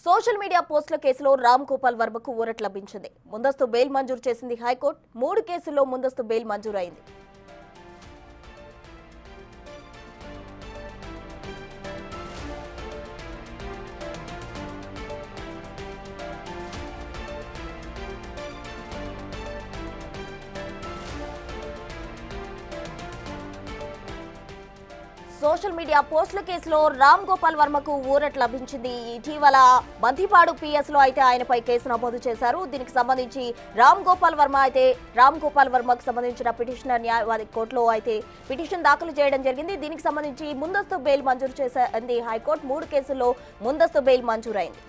Social media పోస్టుల కేసులో రామ్ గోపాల్ వర్మకు ఊరట లభించింది. ముందస్తు బెయిల్ మంజూరు చేసింది హైకోర్టు. 3 కేసుల్లో ముందస్తు బెయిల్ మంజూరు అయింది. సోషల్ మీడియా పోస్టుల కేసులో రామ్ గోపాల్ వర్మకు ఊరట లభించింది. ఇటీవల బంతిపాడు పిఎస్ లో అయితే ఆయనపై కేసు నమోదు చేశారు. దీనికి సంబంధించి రామ్ గోపాల్ వర్మకు సంబంధించిన పిటిషనర్ న్యాయవాది కోర్టులో అయితే పిటిషన్ దాఖలు చేయడం జరిగింది. దీనికి సంబంధించి ముందస్తు బెయిల్ మంజూరు చేసింది హైకోర్టు. 3 కేసుల్లో ముందస్తు బెయిల్ మంజూరైంది.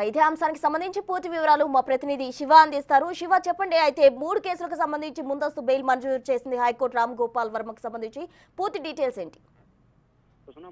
ఇదే అంశానికి సంబంధించి పూర్తి వివరాలు మా ప్రతినిధి శివ అందిస్తారు. శివ, చెప్పండి. అయితే 3 కేసులకు సంబంధించి ముందస్తు బెయిల్ మంజూరు చేసింది హైకోర్టు. రామ్ గోపాల్ వర్మకు సంబంధించి పూర్తి డీటెయిల్స్ ఏంటి?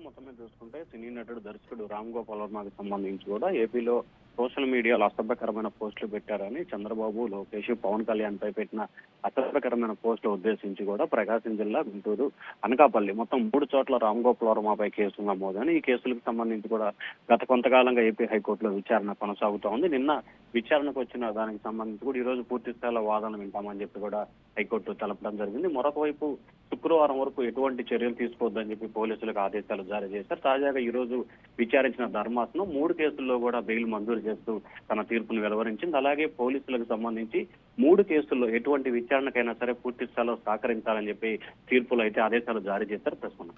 మొత్తం మీద చూసుకుంటే సినీ నటుడు దర్శకుడు రామ్ గోపాల్ వర్మకి సంబంధించి కూడా ఏపీలో సోషల్ మీడియాలో అసభ్యకరమైన పోస్టులు పెట్టారని చంద్రబాబు, లోకేష్, పవన్ కళ్యాణ్ పై పెట్టిన అసభ్యకరమైన పోస్టులు ఉద్దేశించి కూడా ప్రకాశం జిల్లా, గుంటూరు, అనకాపల్లి మొత్తం 3 చోట్ల రామ్ గోపాల్ వర్మపై కేసులు నమోదని ఈ కేసులకు సంబంధించి కూడా గత కొంతకాలంగా ఏపీ హైకోర్టులో విచారణ కొనసాగుతూ ఉంది. నిన్న విచారణకు వచ్చిన దానికి సంబంధించి కూడా ఈ రోజు పూర్తి స్థాయిలో వాదన వింటామని చెప్పి కూడా హైకోర్టు తెలపడం జరిగింది. మరొక వైపు శుక్రవారం వరకు ఎటువంటి చర్యలు తీసుకోవద్దని చెప్పి పోలీసులకు ఆదేశాలు జారీ చేశారు. తాజాగా ఈ రోజు విచారించిన ధర్మాసనం 3 కేసుల్లో కూడా బెయిల్ మంజూరు చేస్తూ తన తీర్పును వెలువరించింది. అలాగే పోలీసులకు సంబంధించి 3 కేసుల్లో ఎటువంటి విచారణకైనా సరే పూర్తి స్థాయిలో సహకరించాలని చెప్పి తీర్పులు అయితే ఆదేశాలు జారీ చేశారు. ప్రస్తుతం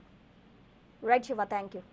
రైట్ శివ, థ్యాంక్ యూ.